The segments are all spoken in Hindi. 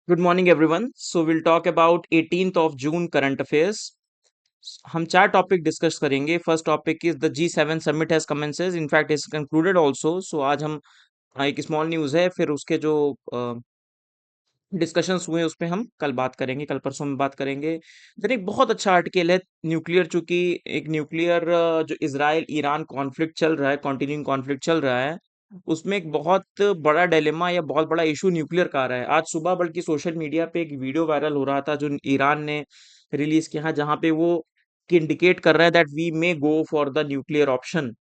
Good morning, everyone. So we'll talk about 18th of June current affairs. हम चार टॉपिक डिस्कस करेंगे. First topic is the G7 summit has commences. In fact is concluded also. So आज हम एक स्मॉल न्यूज़ है. फिर उसके जो डिस्कशंस हुए उस पे हम कल बात करेंगे, कल परसों में बात करेंगे. देन एक बहुत अच्छा आर्टिकल है न्यूक्लियर, चूंकि एक न्यूक्लियर जो इजराइल ईरान कॉन्फ्लिक्ट चल रहा है, कॉन्टिन्यूइंग कॉन्फ्लिक्ट चल रहा है, उसमें एक बहुत बड़ा डिलेमा या बहुत बड़ा इशू न्यूक्लियर का आ रहा है. आज सुबह बल्कि सोशल मीडिया पे एक वीडियो वायरल हो रहा था जो ईरान ने रिलीज किया, जहां पे वो इंडिकेट कर रहा है that we may go for the nuclear option.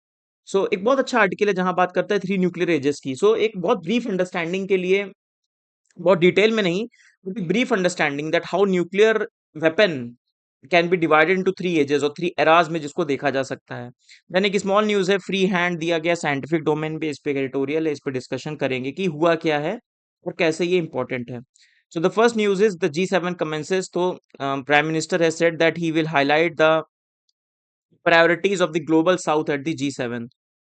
So एक बहुत अच्छा आर्टिकल है जहां बात करता है थ्री न्यूक्लियर एजेस की. सो एक बहुत ब्रीफ अंडरस्टैंडिंग के लिए, बहुत डिटेल में नहीं, brief understanding that how nuclear weapon can be divided into three ages और थ्री एराज में जिसको देखा जा सकता है. देन एक स्मॉल न्यूज है, फ्री हैंड दिया गया साइंटिफिक डोमेन पे. इस पे एडिटोरियल है, इस पे डिस्कशन करेंगे कि हुआ क्या है और कैसे ये इंपॉर्टेंट है. So the first news is the G7 commences. तो prime minister has said that he will highlight the priorities of the global south at the G7.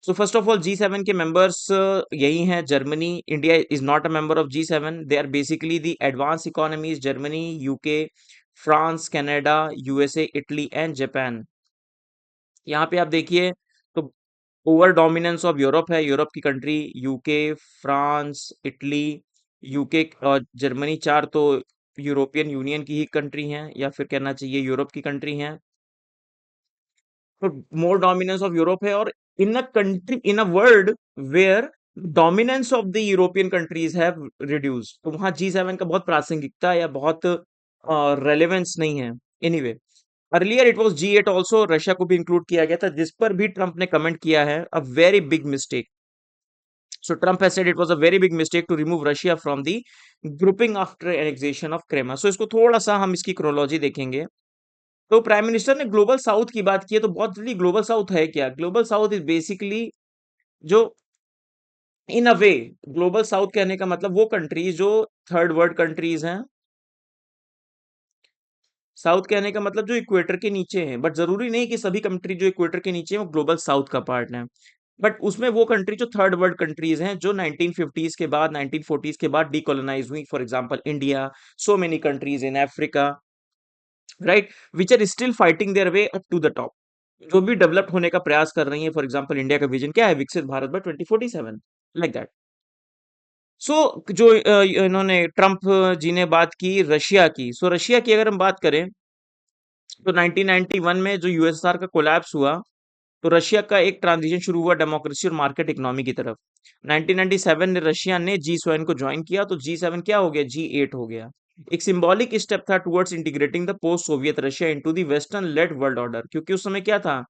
So first of all, G7 के members यही हैं. Germany, India is not a member of G7. They are basically the advanced economies: Germany, UK, France, Canada, USA, Italy and Japan. यहाँ पे आप देखिए तो ओवर डोमिनेंस ऑफ यूरोप है. यूरोप की country UK, France, Italy, UK और जर्मनी, चार तो यूरोपियन यूनियन की ही कंट्री हैं, या फिर कहना चाहिए यूरोप की कंट्री हैं. तो मोर डोमिनेंस ऑफ यूरोप है. और in a country, in a world where dominance of the European countries have reduce, तो वहां G7 का बहुत प्रासंगिकता या बहुत रेलेवेंस नहीं है. Anyway, earlier it was G8 also. Russia को भी इंक्लूड किया गया था, जिस पर भी ट्रंप ने कमेंट किया है, a very big mistake. So Trump has said it was a very big mistake to remove Russia from the grouping after annexation of Crimea. So इसको थोड़ा सा हम इसकी क्रोलॉजी देखेंगे. तो प्राइम मिनिस्टर ने ग्लोबल साउथ की बात की है. तो बहुत जल्दी, ग्लोबल साउथ है क्या? ग्लोबल साउथ इज बेसिकली जो, इन अ वे, ग्लोबल साउथ कहने का मतलब वो कंट्रीज जो थर्ड वर्ल्ड कंट्रीज हैं. साउथ कहने का मतलब जो इक्वेटर के नीचे हैं, बट जरूरी नहीं कि सभी कंट्री जो इक्वेटर के नीचे हैं वो ग्लोबल साउथ का पार्ट है. बट उसमें वो कंट्री जो थर्ड वर्ल्ड कंट्रीज हैं, जो 1950s के बाद, 1940s के बाद डीकोलोनाइज हुई. For example India, so many countries in Africa, right, which are still fighting their way up to the top, जो भी डेवलप होने का प्रयास कर रही है. फॉर एग्जांपल इंडिया का विजन क्या है? विकसित Bharat by 2047, like that. So जो इन्होंने ट्रम्प जी ने बात की रशिया की. सो रशिया की अगर हम बात करें, तो 1991 में जो यूएसएसआर का कोलैप्स हुआ, तो रशिया का एक ट्रांजिशन शुरू हुआ डेमोक्रेसी और मार्केट इकोनॉमी की तरफ. 1997 में रशिया ने G7 को ज्वाइन किया, तो G7 क्या हो गया? G8 हो गया. एक सिंबॉलिक स्टेप था towards integrating the post Soviet Russia into the Western led world order, क्योंकि उस समय क्या था?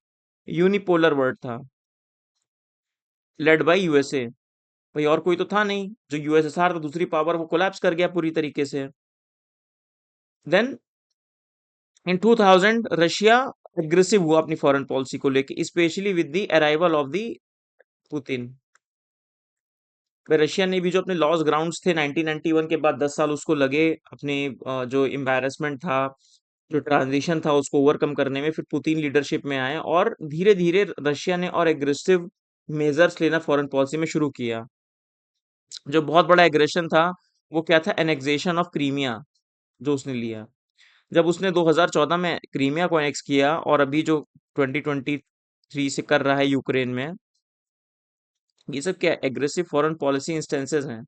यूनिपोलर वर्ल्ड था, लेड बाय यूएसए. भाई और कोई तो था नहीं. जो यूएसएसआर था, दूसरी पावर, वो कोलैप्स कर गया पूरी तरीके से. देन इन 2000 रशिया एग्रेसिव हुआ अपनी फॉरेन पॉलिसी को लेके, specially with the arrival of the Putin. Russia ने भी जो अपने लॉस ग्राउंड्स थे 1991 के बाद 10 साल उसको लगे अपने जो एम्बैरेसमेंट था, जो ट्रांजिशन था, उसको ओवरकम करने में. फिर पुतिन लीडरशिप में आए और धीरे धीरे रशिया ने और एग्रेसिव मेजर्स लेना फॉरेन पॉलिसी में शुरू किया. जो बहुत बड़ा एग्रेशन था, वो क्या था? एनेक्सेशन ऑफ क्रीमिया, जो उसने लिया. जब उसने 2014 में क्रीमिया को एनेक्स किया, और अभी जो 2023 से कर रहा है यूक्रेन में, ये सब क्या एग्रेसिव फॉरेन पॉलिसी इंस्टेंसेस हैं.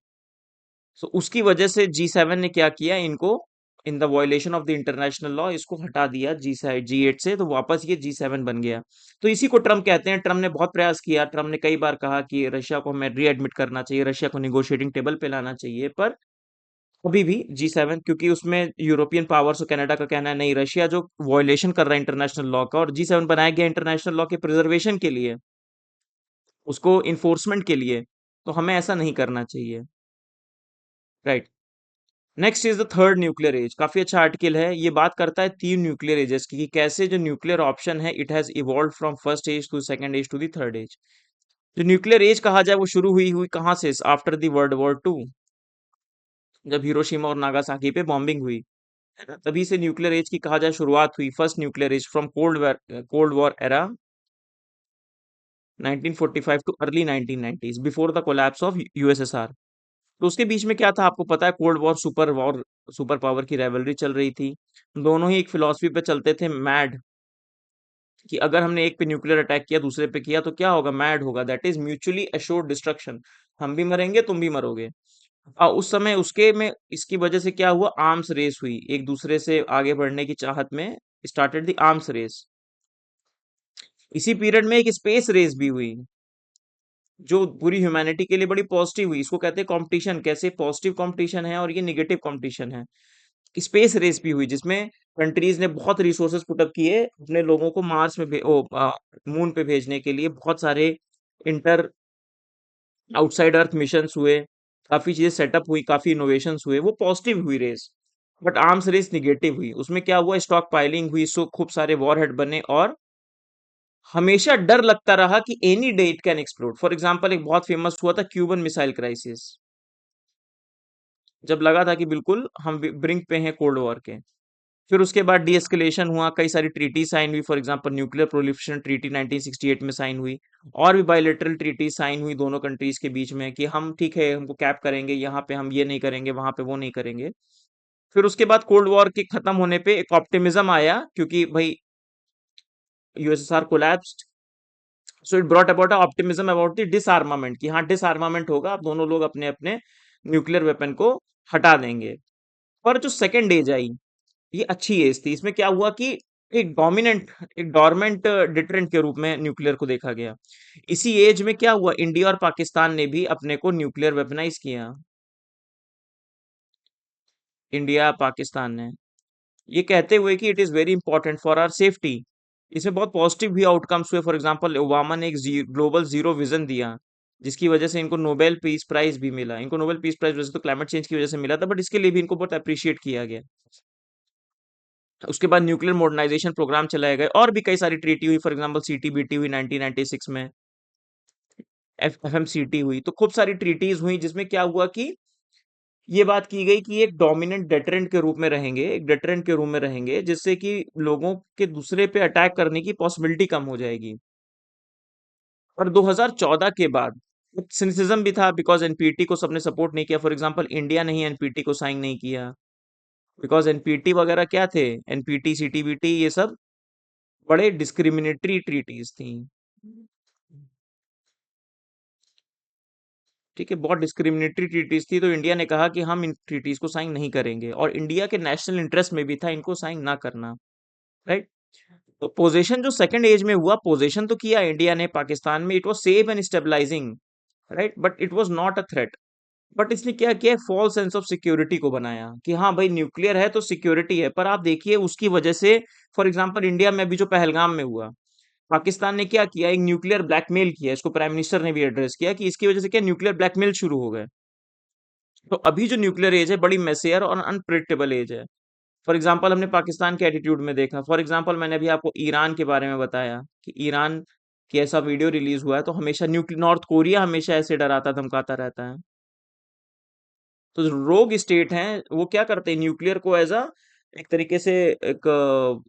सो उसकी वजह से G7 ने क्या किया? इनको in the violation of the international law इसको हटा दिया G8 से, तो वापस ये G7 बन गया. तो इसी को ट्रम्प कहते हैं. ट्रम्प ने बहुत प्रयास किया. ट्रम्प ने कई बार कहा कि रशिया को हमें रीएडमिट करना चाहिए, रशिया को निगोशिएटिंग टेबल पे लाना चाहिए. पर अभी भी G7, क्योंकि उसमें यूरोपियन पावर्स और कनाडा का कहना है नहीं, रशिया जो वायलेशन कर रहा है इंटरनेशनल लॉ का, और G7 बनाया गया इंटरनेशनल लॉ के प्रिजर्वेशन के लिए, उसको इन्फोर्समेंट के लिए, तो हमें ऐसा नहीं करना चाहिए, right. Next is the third nuclear age. काफी अच्छा आर्टिकल है. ये बात करता है तीन न्यूक्लियर एजेस की, कि कैसे जो न्यूक्लियर ऑप्शन है, it has evolve from first age to second age to the third age. जो न्यूक्लियर एज कहा जाए, वो शुरू हुई हुई कहाँ से? आफ्टर द वर्ल्ड वॉर 2, जब हिरोशिमा और नागासाकी पे बॉम्बिंग हुई, है ना, तभी से न्यूक्लियर एज की कहा जाए शुरुआत हुई. First nuclear age from cold war era, 1945 to early 1990s, before the collapse of USSR. तो उसके बीच में क्या था आपको पता है? Cold war, super war super power की राइवलरी चल रही थी। दोनों ही एक फिलॉसफी पे चलते थे, मैड, कि अगर हमने एक पे न्यूक्लियर अटैक किया दूसरे पे किया तो क्या होगा, मैड होगा, that is mutually assured destruction. हम भी मरेंगे तुम भी मरोगे। उस समय उसके में इसकी वजह से क्या हुआ, आर्म्स रेस हुई, एक दूसरे से आगे बढ़ने की चाहत में स्टार्टेड द आर्म्स रेस। इसी पीरियड में एक स्पेस रेस भी हुई, जो पूरी ह्यूमैनिटी के लिए बड़ी पॉजिटिव हुई। इसको कहते हैं कंपटीशन, कैसे पॉजिटिव कंपटीशन है और ये निगेटिव कंपटीशन है। स्पेस रेस भी हुई जिसमें कंट्रीज ने बहुत रिसोर्सेज पुटअप किए अपने लोगों को मार्स में मून पे भेजने के लिए। बहुत सारे इंटर आउटसाइड अर्थ मिशंस हुए, काफी चीजें सेटअप हुई, काफी इनोवेशंस हुए, वो पॉजिटिव हुई race. But arms race negative हुई, उसमें क्या हुआ, स्टॉक पाइलिंग हुई, सो खूब सारे वॉर हेड बने और हमेशा डर लगता रहा कि any day it can explode. For example एक बहुत फेमस हुआ था क्यूबन मिसाइल क्राइसिस, जब लगा था कि बिल्कुल हम ब्रिंक पे हैं कोल्ड वॉर के। फिर उसके बाद डी एस्केलेशन हुआ, कई सारी ट्रीटी साइन हुई, for example nuclear proliferation treaty 1968 में साइन हुई, और भी बायलैटरल ट्रीटी साइन हुई दोनों कंट्रीज के बीच में कि हम ठीक है हमको कैप करेंगे, यहाँ पे हम ये नहीं करेंगे, वहां पे वो नहीं करेंगे। फिर उसके बाद कोल्ड वॉर के खत्म होने पे एक ऑप्टिमिज्म आया, क्योंकि भाई USSR collapsed, so it brought about optimism about the डिसआर्मामेंट, कि हाँ डिसआर्मामेंट होगा, अब दोनों लोग अपने अपने न्यूक्लियर वेपन को हटा देंगे। पर जो सेकेंड एज आई, ये अच्छी एज थी। इसमें क्या हुआ कि एक डोमिनेंट, एक डोरमेंट डिटरेंट के रूप में न्यूक्लियर को देखा गया। इसी एज में क्या हुआ, इंडिया और पाकिस्तान ने भी अपने को न्यूक्लियर वेपनाइज किया। इंडिया पाकिस्तान ने, ये कहते हुए कि it is very important for our safety. इसमें बहुत पॉजिटिव भी आउटकम्स हुए। फॉर एग्जांपल ओबामा ने एक ग्लोबल जीरो विजन दिया, जिसकी वजह से इनको नोबेल पीस प्राइज भी मिला। इनको नोबेल पीस प्राइज वैसे तो क्लाइमेट चेंज की वजह से मिला था, बट इसके लिए भी इनको बहुत अप्रिशिएट किया गया। उसके बाद न्यूक्लियर मॉडर्नाइजेशन प्रोग्राम चलाए गए, और भी कई सारी ट्रीटी हुई, फॉर एग्जांपल सीटीबीटी हुई 1996 में, एफएमसीटी हुई, तो खूब सारी ट्रीटीज हुई जिसमें क्या हुआ कि ये बात की गई कि एक डोमिनेंट डेटरेंट के रूप में रहेंगे, एक डेटरेंट के रूप में रहेंगे, जिससे कि लोगों के दूसरे पे अटैक करने की पॉसिबिलिटी कम हो जाएगी। और 2014 के बाद सिनिसिज्म भी था, बिकॉज एनपीटी को सबने सपोर्ट नहीं किया। फॉर एग्जांपल इंडिया ने ही एनपीटी को साइन नहीं किया, बिकॉज एनपीटी वगैरह क्या थे, एनपीटी सीटीबीटी ये सब बड़े डिस्क्रिमिनेटरी ट्रीटीज थी। ठीक है, बहुत डिस्क्रिमिनेटरी ट्रीटीज थी, तो इंडिया ने कहा कि हम इन ट्रीटीज को साइन नहीं करेंगे, और इंडिया के नेशनल इंटरेस्ट में भी था इनको साइन ना करना। राइट। तो पोजीशन जो सेकंड एज में हुआ, पोजीशन तो किया इंडिया ने पाकिस्तान में, it was safe and stabilising, right, but it was not a threat. But इसने क्या किया, फॉल्स सेंस ऑफ सिक्योरिटी को बनाया कि हाँ भाई न्यूक्लियर है तो सिक्योरिटी है। पर आप देखिए उसकी वजह से, फॉर एग्जांपल इंडिया में अभी जो पहलगाम में हुआ, पाकिस्तान ने क्या किया, एक न्यूक्लियर ब्लैकमेल किया, इसको प्राइम मिनिस्टर ने भी एड्रेस किया कि इसकी वजह से क्या न्यूक्लियर ब्लैकमेल शुरू हो गए। तो अभी जो न्यूक्लियर एज है बड़ी मेसियर और अनप्रिडिक्टेबल एज है। फॉर एग्जाम्पल हमने पाकिस्तान के एटीट्यूड में देखा, फॉर एग्जाम्पल मैंने अभी आपको ईरान के बारे में बताया कि ईरान की ऐसा वीडियो रिलीज हुआ है, तो हमेशा न्यूक्लियर, नॉर्थ कोरिया हमेशा ऐसे डराता धमकाता रहता है। तो जो रोग स्टेट हैं वो क्या करते हैं, न्यूक्लियर को एज अ एक तरीके से एक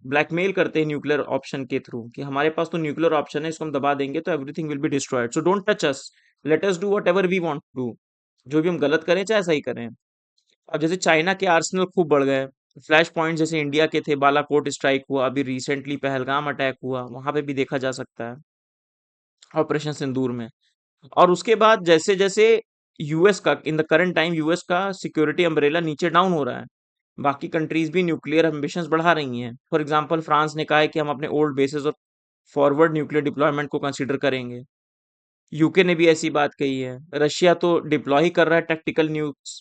ब्लैकमेल करते हैं न्यूक्लियर ऑप्शन के थ्रू, कि हमारे पास तो न्यूक्लियर ऑप्शन है, इसको हम दबा देंगे तो everything will be destroyed, so don't touch us, let us do whatever we want to do. जो भी हम गलत करें चाहे सही करें। अब जैसे चाइना के आर्सेनल खूब बढ़ गए, फ्लैश पॉइंट जैसे इंडिया के थे, बालाकोट स्ट्राइक हुआ, अभी रिसेंटली पहलगाम अटैक हुआ, वहां पे भी देखा जा सकता है ऑपरेशन सिंदूर में। और उसके बाद जैसे जैसे यूएस का, in the current time US का सिक्योरिटी अम्ब्रेला नीचे डाउन हो रहा है, बाकी कंट्रीज भी न्यूक्लियर एम्बिशंस बढ़ा रही हैं। फॉर एग्जांपल फ्रांस ने कहा है कि हम अपने ओल्ड बेसिस और फॉरवर्ड न्यूक्लियर डिप्लॉयमेंट को कंसीडर करेंगे। यूके ने भी ऐसी बात कही है। रशिया तो डिप्लॉय ही कर रहा है टैक्टिकल न्यूक्स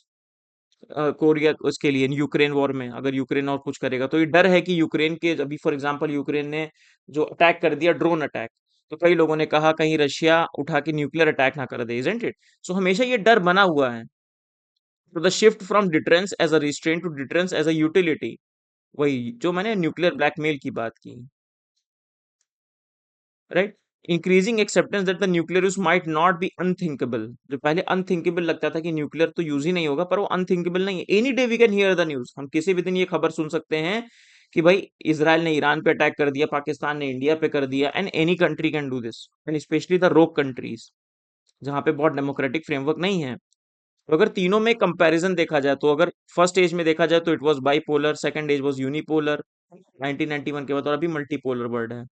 कोरिया, उसके लिए यूक्रेन वॉर में, अगर यूक्रेन और कुछ करेगा तो ये डर है कि यूक्रेन के, अभी फॉर एग्जांपल यूक्रेन ने जो अटैक कर दिया ड्रोन अटैक, तो कई लोगों ने कहा कहीं रशिया उठा के न्यूक्लियर अटैक ना कर दे, इजंट इट। सो हमेशा ये डर बना हुआ है। तो the shift from deterrence as a restraint to deterrence as a utility, वही जो मैंने न्यूक्लियर ब्लैकमेल की बात की, right. Increasing acceptance that the nuclear use might not be unthinkable, जो पहले अनथिंकेबल लगता था कि न्यूक्लियर तो यूज ही नहीं होगा, पर वो अनथिंकेबल नहीं है। Any day we can hear the news, हम किसी भी दिन ये खबर सुन सकते हैं कि भाई इसराइल ने ईरान पे अटैक कर दिया, पाकिस्तान ने इंडिया पे कर दिया, and any country can do this, and specially the रोक कंट्रीज, जहां पे बहुत डेमोक्रेटिक फ्रेमवर्क नहीं है। तो अगर तीनों में कंपैरिजन देखा जाए, तो अगर फर्स्ट एज में देखा जाए तो it was bipolar, second age was unipolar 1991 के बाद, और अभी मल्टीपोलर वर्ल्ड है।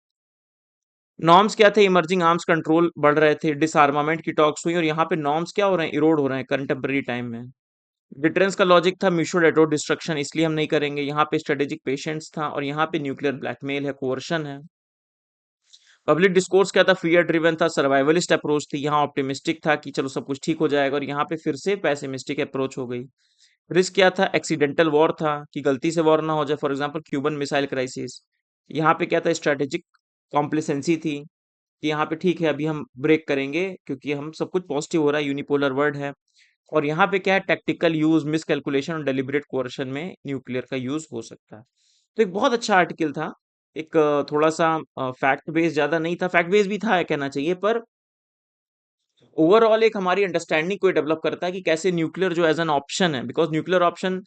नॉर्म्स क्या थे? इमर्जिंग आर्म्स कंट्रोल बढ़ रहे थे, डिसआर्मामेंट की टॉक्स हुई, और यहाँ पे नॉर्म्स क्या हो रहे हैं? इरोड हो रहे हैं कंटेम्पररी टाइम में। डिटरेंस का लॉजिक था म्यूचुअल एटो डिस्ट्रक्शन, इसलिए हम नहीं करेंगे। यहाँ पे स्ट्रेटेजिक पेशेंस था, और यहाँ पे न्यूक्लियर ब्लैकमेल है, कोर्शन है। पब्लिक डिस्कोर्स क्या था? फियर ड्रिवन था, सर्वाइवलिस्ट अप्रोच थी। यहाँ ऑप्टिमिस्टिक था कि चलो सब कुछ ठीक हो जाएगा, और यहाँ पे फिर से पैसिमिस्टिक अप्रोच हो गई। रिस्क क्या था? एक्सीडेंटल वॉर था, कि गलती से वॉर ना हो जाए, for example Cuban missile crisis. यहाँ पे क्या था? स्ट्रेटेजिक कॉम्प्लिसेंसी थी, कि यहाँ पे ठीक है अभी हम ब्रेक करेंगे क्योंकि हम सब कुछ पॉजिटिव हो रहा है, यूनिपोलर वर्ल्ड है। और यहाँ पे क्या है? टैक्टिकल यूज, मिस कैलकुलेशन और डेलिबरेट कोerशन में न्यूक्लियर का यूज हो सकता है। तो एक बहुत अच्छा आर्टिकल था। एक थोड़ा सा फैक्ट बेस ज्यादा नहीं था, फैक्ट बेस भी था ये कहना चाहिए, पर ओवरऑल एक हमारी अंडरस्टैंडिंग को डेवलप करता है कि कैसे न्यूक्लियर जो एज एन ऑप्शन है, because nuclear option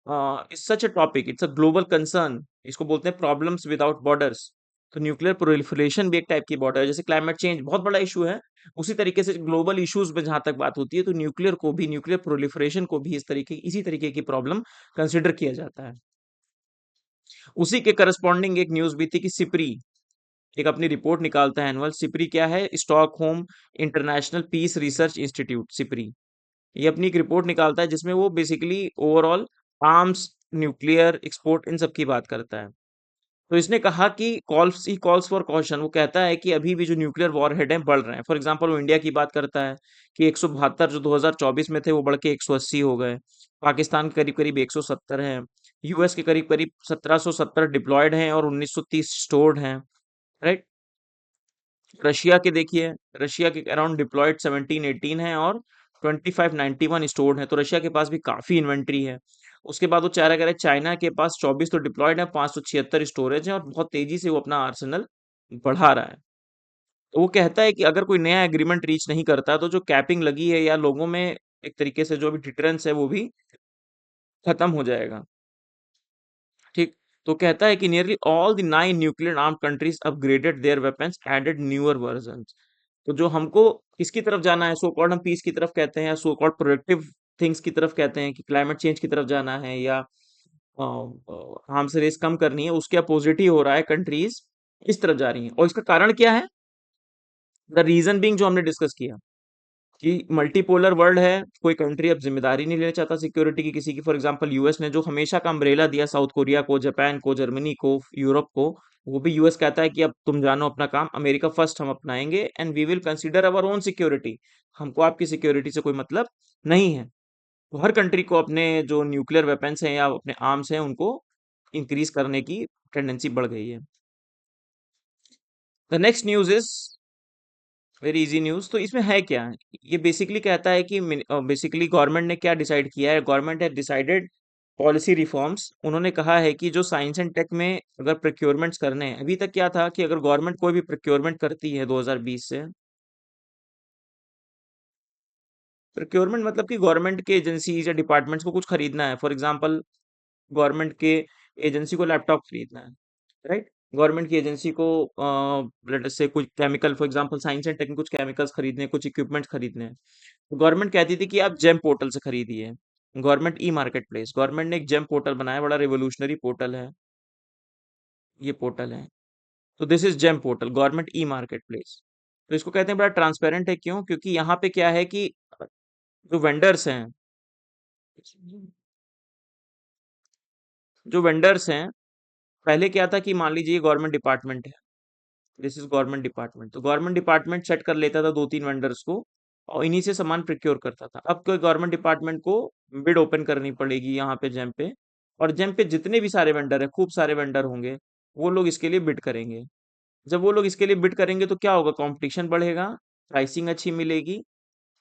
is such a topic, it's a global concern. इसको बोलते हैं प्रॉब्लम्स विदाउट बॉर्डर्स। तो न्यूक्लियर प्रोलिफरेशन भी एक टाइप की बॉर्डर है, जैसे क्लाइमेट चेंज बहुत बड़ा इशू है, उसी तरीके से ग्लोबल इश्यूज में जहां तक बात होती है, तो न्यूक्लियर को भी, न्यूक्लियर प्रोलिफरेशन को भी इसी तरीके की प्रॉब्लम कंसिडर किया जाता है। उसी के करस्पॉन्डिंग एक न्यूज भी थी कि सिपरी एक अपनी रिपोर्ट निकालता है एनुअल। सिपरी क्या है? Stockholm International Peace Research Institute, SIPRI. ये अपनी एक रिपोर्ट निकालता है जिसमें वो basically overall arms, nuclear export, इन सब की बात करता है। तो इसने कहा कि कॉल्स फॉर कॉशन, वो कहता है कि अभी भी जो न्यूक्लियर वॉरहेड हैं बढ़ रहे हैं। फॉर एग्जांपल वो इंडिया की बात करता है कि 172 जो 2024 में थे वो बढ़ के 180 हो गए। पाकिस्तान के करीब करीब 170 हैं। यूएस के करीब करीब 1770 डिप्लॉयड हैं, और 1930 स्टोर्ड हैं। राइट। रशिया के देखिए, रशिया के अराउंड डिप्लॉयड 1718 है, और 2591 स्टोर्ड है। तो रशिया के पास भी काफी इन्वेंट्री है। उसके बाद वो चाह रहा है, चाइना के पास 24 तो डिप्लॉयड है, 576 स्टोरेज है, और बहुत तेजी से वो अपना आर्सेनल बढ़ा रहा है। तो वो कहता है कि अगर कोई नया एग्रीमेंट रीच नहीं करता, तो जो कैपिंग लगी है, या लोगों में एक तरीके से जो भी डिटरेंस है, वो भी खत्म हो जाएगा। ठीक। तो कहता है कि nearly all the 9 nuclear arm countries upgraded their weapons, added newer versions. तो जो हमको किसकी तरफ जाना है, सो कॉल्ड हम पीस की तरफ कहते हैं, या सो कॉल्ड प्रोडक्टिव थिंग्स की तरफ कहते हैं, कि क्लाइमेट चेंज की तरफ जाना है, या हमसे रेस कम करनी है, उसके अपोजिट ही हो रहा है, कंट्रीज इस तरफ जा रही हैं। और इसका कारण क्या है? द रीजन बीइंग जो हमने डिस्कस किया, कि मल्टीपोलर वर्ल्ड है, कोई कंट्री अब जिम्मेदारी नहीं लेना चाहता सिक्योरिटी की किसी की। फॉर एग्जांपल यूएस ने जो हमेशा का अम्ब्रेला दिया साउथ कोरिया को, जापान को, जर्मनी को, यूरोप को, वो भी यूएस कहता है कि अब तुम जानो अपना काम, अमेरिका फर्स्ट हम अपनाएंगे, and we will consider our own security. हमको आपकी सिक्योरिटी से कोई मतलब नहीं है। तो हर कंट्री को अपने जो न्यूक्लियर वेपन्स हैं या अपने आर्म्स हैं, उनको इंक्रीज करने की टेंडेंसी बढ़ गई है। The next news is very easy news. तो इसमें है क्या? ये बेसिकली कहता है कि बेसिकली गवर्नमेंट ने क्या डिसाइड किया है, government has decided policy reforms. उन्होंने कहा है कि जो साइंस एंड टेक में अगर प्रोक्योरमेंट्स करने हैं, अभी तक क्या था कि अगर गवर्नमेंट कोई भी प्रोक्योरमेंट करती है 2020 से, प्रोक्योरमेंट मतलब कि गवर्नमेंट के एजेंसीज या डिपार्टमेंट्स को कुछ खरीदना है। फॉर एग्जांपल गवर्नमेंट के एजेंसी को लैपटॉप खरीदना है, राइट। गवर्नमेंट की एजेंसी को लेट अस से कुछ chemical, for example science and tech में कुछ केमिकल्स खरीदने हैं, कुछ इक्विपमेंट्स खरीदने हैं। गवर्नमेंट कहती थी कि आप जेम पोर्टल से खरीदिए। Government e market place, government ने एक जेम पोर्टल बनाया, बड़ा रिवोल्यूशनरी पोर्टल है। ये पोर्टल है। तो this is GeM portal, government e marketplace. तो इसको कहते हैं बड़ा ट्रांसपेरेंट है, क्यों? क्योंकि यहाँ पे क्या है कि जो वेंडर्स हैं, जो वेंडर्स हैं, पहले क्या था कि मान लीजिए गवर्नमेंट डिपार्टमेंट है, दिस इज गवर्नमेंट डिपार्टमेंट, तो गवर्नमेंट डिपार्टमेंट सेट कर लेता था 2-3 वेंडर्स को, और इन्हीं से सामान प्रोक्योर करता था। अब कोई गवर्नमेंट डिपार्टमेंट को बिड ओपन करनी पड़ेगी यहाँ पे जेम पे, और जेम पे जितने भी सारे वेंडर है, खूब सारे वेंडर होंगे, वो लोग इसके लिए बिड करेंगे। जब वो लोग इसके लिए बिड करेंगे तो क्या होगा? कंपटीशन बढ़ेगा, प्राइसिंग अच्छी मिलेगी।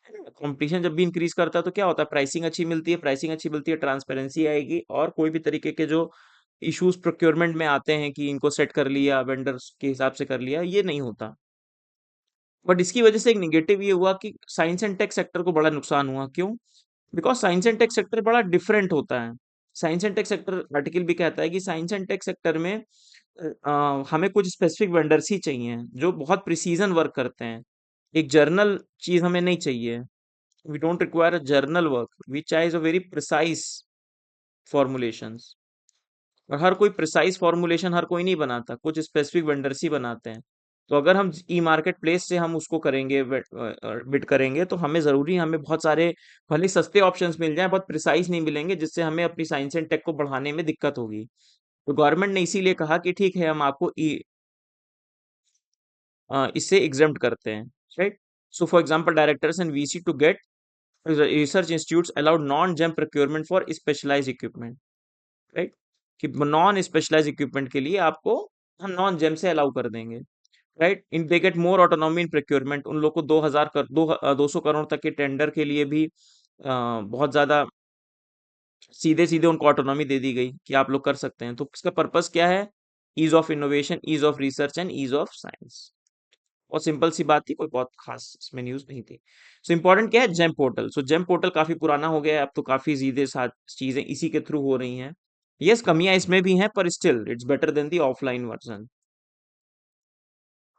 कंपटीशन जब भी इंक्रीज करता है तो क्या होता है? प्राइसिंग अच्छी मिलती है, प्राइसिंग अच्छी मिलती है, ट्रांसपेरेंसी आएगी, और कोई भी तरीके के जो इश्यूज प्रोक्योरमेंट में आते हैं कि इनको सेट कर लिया, वेंडर्स के हिसाब से कर लिया, ये नहीं होता। बट इसकी वजह से एक निगेटिव ये हुआ कि साइंस एंड टेक सेक्टर को बड़ा नुकसान हुआ। क्यों? Because science and tech sector बड़ा डिफरेंट होता है। Science and tech sector article भी कहता है कि साइंस एंड टेक सेक्टर में हमें कुछ स्पेसिफिक वेंडर्स ही चाहिए जो बहुत प्रिसीजन वर्क करते हैं। एक जर्नल चीज हमें नहीं चाहिए। We don't require a general work, we chase a very precise formulations. और हर कोई प्रिसाइज फॉर्मुलेशन हर कोई नहीं बनाता, कुछ स्पेसिफिक वेंडर्स ही बनाते हैं। तो अगर हम ई मार्केट प्लेस से हम उसको करेंगे, बिड करेंगे, तो हमें जरूरी है, हमें बहुत सारे भले ही सस्ते ऑप्शंस मिल जाएं, बहुत प्रिसाइज नहीं मिलेंगे, जिससे हमें अपनी साइंस एंड टेक को बढ़ाने में दिक्कत होगी। तो गवर्नमेंट ने इसीलिए कहा कि ठीक है, हम आपको इससे एग्जेम्प्ट करते हैं, right. So for example, directors and VC to get research institutes allowed non GeM procurement for specialised equipment, right. कि नॉन स्पेशलाइज्ड इक्विपमेंट के लिए आपको हम नॉन जेम से अलाउ कर देंगे, right. In they get more autonomy in procurement, उन लोग को 200 करोड़ तक के टेंडर के लिए भी बहुत ज्यादा सीधे सीधे उनको ऑटोनॉमी दे दी गई कि आप लोग कर सकते हैं। तो इसका पर्पस क्या है? Ease of innovation, ease of research and ease of science. और सिंपल सी बात थी, कोई बहुत खास इसमें न्यूज नहीं थी। सो इंपॉर्टेंट क्या है? GeM portal. So GeM portal काफी पुराना हो गया है, अब तो काफी सीधे साथ चीजें इसी के थ्रू हो रही हैं। यस, कमियां इसमें भी हैं, पर still it's better than the offline version.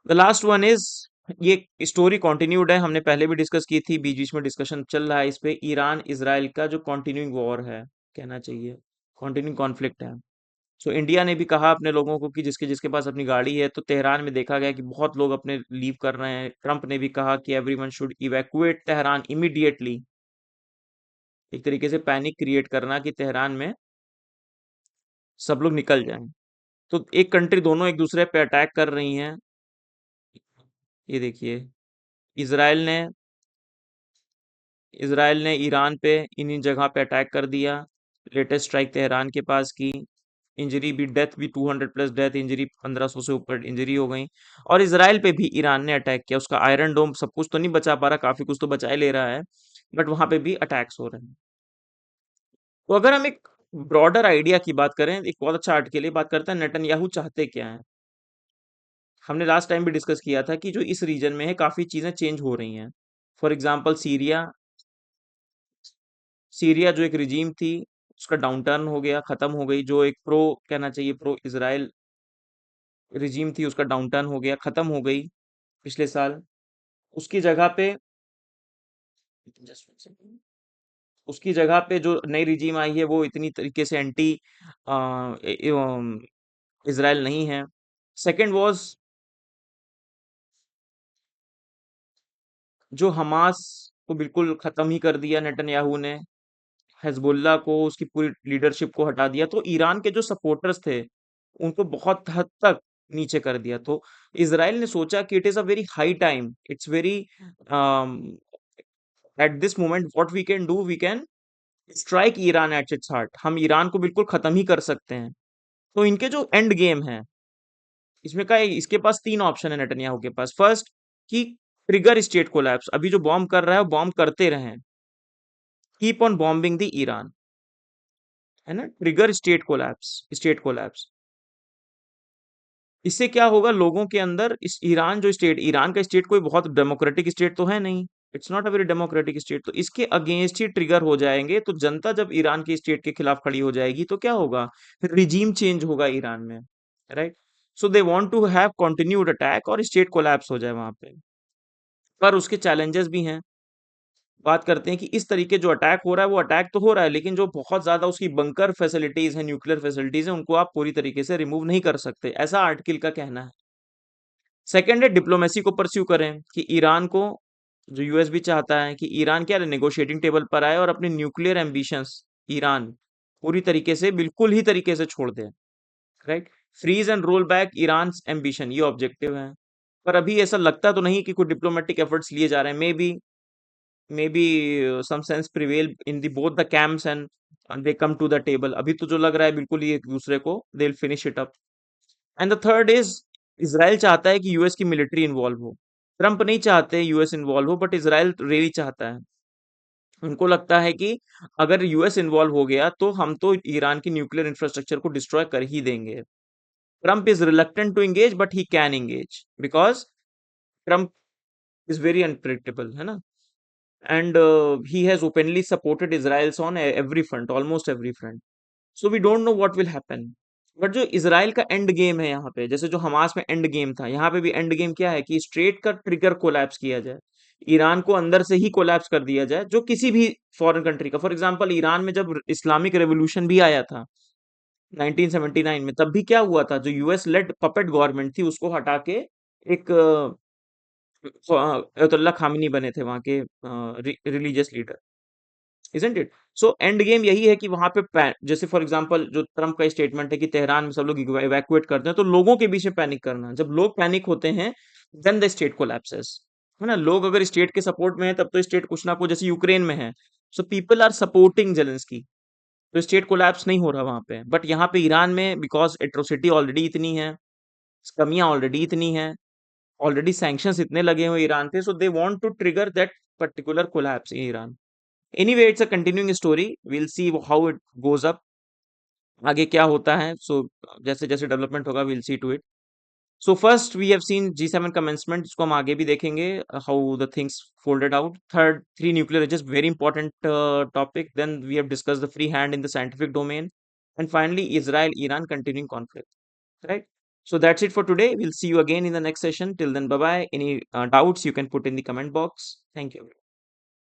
The last one is, ये स्टोरी कंटिन्यूड है, हमने पहले भी डिस्कस की थी, बीच बीच में डिस्कशन चल रहा है इस पे। ईरान इसराइल का जो कंटिन्यूइंग वॉर है, कहना चाहिए कंटिन्यूइंग कॉन्फ्लिक्ट है। सो इंडिया ने भी कहा अपने लोगों को कि जिसके जिसके पास अपनी गाड़ी है, तो तेहरान में देखा गया कि बहुत लोग अपने लीव कर रहे हैं। ट्रंप ने भी कहा कि everyone should evacuate Tehran immediately, एक तरीके से पैनिक क्रिएट करना कि तेहरान में सब लोग निकल जाएं। तो एक कंट्री दोनों एक दूसरे पे अटैक कर रही हैं। ये देखिए, इसराइल ने इसराइल ने ईरान पे इन्हीं जगह पे अटैक कर दिया। लेटेस्ट स्ट्राइक तेहरान के पास की। इंजरी भी, डेथ भी 200 प्लस डेथ, इंजरी 1500 से ऊपर इंजरी हो गई। और इसराइल पे भी ईरान ने अटैक किया, उसका आयरन डोम सब कुछ तो नहीं बचा पा रहा, काफी कुछ तो बचा ही ले रहा है, बट वहां पे भी अटैक्स हो रहे हैं। तो अगर हम एक ब्रॉडर आइडिया की बात करें, एक बहुत अच्छा आर्टिकल ये बात करता है नेतन्याहू चाहते क्या है। हमने लास्ट टाइम भी डिस्कस किया था कि जो इस रीजन में है, काफी चीजें चेंज हो रही हैं। For example, Syria. सीरिया जो एक रिजीम थी, उसका डाउन टर्न हो गया, खत्म हो गई। जो एक प्रो, कहना चाहिए प्रो इसराइल रिजीम थी, उसका डाउन टर्न हो गया, खत्म हो गई पिछले साल। उसकी जगह पे, just one second, उसकी जगह पे जो नई रिजीम आई है, वो इतनी तरीके से एंटी इसराइल नहीं है। सेकंड वाज, जो हमास को बिल्कुल खत्म ही कर दिया नेतन्याहू ने। हिजबुल्लाह को, उसकी पूरी लीडरशिप को हटा दिया। तो ईरान के जो सपोर्टर्स थे, उनको बहुत हद तक नीचे कर दिया। तो इसराइल ने सोचा कि it is a very high time, it's very at this moment what we can do, we can strike Iran at its heart. हम ईरान को बिल्कुल खत्म ही कर सकते हैं। तो इनके जो एंड गेम है, इसमें का इसके पास तीन ऑप्शन है नेतन्याहू के पास। फर्स्ट, कि ट्रिगर स्टेट कोलैप्स, अभी जो बॉम्ब कर रहा है वो बॉम्ब करते रहें, keep on bombing the Iran, है ना, ट्रिगर स्टेट कोलैप्स। इससे क्या होगा, लोगों के अंदर, इस ईरान जो स्टेट, ईरान का स्टेट कोई बहुत डेमोक्रेटिक स्टेट तो है नहीं, it's not a very democratic state. तो इसके अगेंस्ट ही ट्रिगर हो जाएंगे। तो जनता जब ईरान के स्टेट के खिलाफ खड़ी हो जाएगी, तो क्या होगा, फिर रिजीम चेंज होगा ईरान में, right. So they want to have continued attack और स्टेट कोलैप्स हो जाए वहां पे। पर उसके चैलेंजेस भी हैं। बात करते हैं कि इस तरीके जो अटैक हो रहा है, वो अटैक तो हो रहा है, लेकिन जो बहुत ज्यादा उसकी बंकर फैसिलिटीज हैं, न्यूक्लियर फैसिलिटीज हैं, उनको आप पूरी तरीके से रिमूव नहीं कर सकते, ऐसा आर्टिकल का कहना है। सेकंड है, डिप्लोमेसी को परस्यू करें, कि ईरान को, जो यूएस भी चाहता है कि ईरान क्या नेगोशिएटिंग टेबल पर आए और अपने न्यूक्लियर एम्बिशंस, ईरान पूरी तरीके से, बिल्कुल ही तरीके से छोड़ दे, right. Freeze and roll back Iran ambition, ये ऑब्जेक्टिव है। पर अभी ऐसा लगता तो नहीं कि कोई डिप्लोमेटिक एफर्ट्स लिए जा रहे हैं। Maybe some sense prevail in the both the camps and they come to the table. अभी तो जो लग रहा है, बिल्कुल ही एक दूसरे को they will finish it up. And the third is, Israel चाहता है कि यूएस की मिलिट्री इन्वॉल्व हो। ट्रंप नहीं चाहते यूएस इन्वॉल्व हो, बट इसराइल रियली चाहता है। उनको लगता है कि अगर यूएस इन्वॉल्व हो गया, तो हम तो ईरान की न्यूक्लियर इंफ्रास्ट्रक्चर को डिस्ट्रॉय कर ही देंगे। Trump is reluctant to engage, but he can engage, because Trump is very unpredictable, है ना। And he has openly supported Israel's on every front, almost every front. So we don't know what will happen. But जो इसराइल का एंड गेम है यहाँ पे, जैसे जो हमास में एंड गेम था, यहाँ पे भी एंड गेम क्या है, कि स्ट्रेट का ट्रिगर कोलैप्स किया जाए। ईरान को अंदर से ही कोलैप्स कर दिया जाए, जो किसी भी फॉरेन कंट्री का। फॉर एग्जांपल ईरान में जब इस्लामिक रेवोल्यूशन भी आया था 1979 में, तब भी क्या हुआ था, जो यूएस लेड पपेट गवर्नमेंट थी उसको हटा के एक अयतुल्ला खामिनी बने थे वहां के religious leader, isn't it? So end game यही है कि वहां पे जैसे फॉर एग्जांपल जो ट्रम्प का स्टेटमेंट है कि तेहरान में सब लोग इवैक्यूएट करते हैं, तो लोगों के बीच में पैनिक करना, जब लोग पैनिक होते हैं देन द स्टेट कोलैप्सेस, है ना? लोग अगर स्टेट के सपोर्ट में है तब तो स्टेट कुछ ना कुछ, जैसे यूक्रेन में है, so people are supporting Zelensky, तो स्टेट कोलैप्स नहीं हो रहा वहां पे। बट यहाँ पे ईरान में बिकॉज एट्रोसिटी ऑलरेडी इतनी है, कमियां ऑलरेडी इतनी है, ऑलरेडी सैंक्शंस इतने लगे हुए ईरान पे, so they want to trigger that particular collapse in Iran. Anyway it's a continuing story, will see how it goes up, आगे क्या होता है। सो जैसे जैसे डेवलपमेंट होगा will see to it. So first we have seen G7 commencement, जिसको हम आगे भी देखेंगे how the things folded out. Third, three nuclear ages, very important topic. Then we have discuss the free hand in the scientific domain, and finally Israel Iran continuing conflict, right? So that's it for today. We'll see you again in the next session. Till then, bye bye. Any doubts you can put in the comment box. Thank you.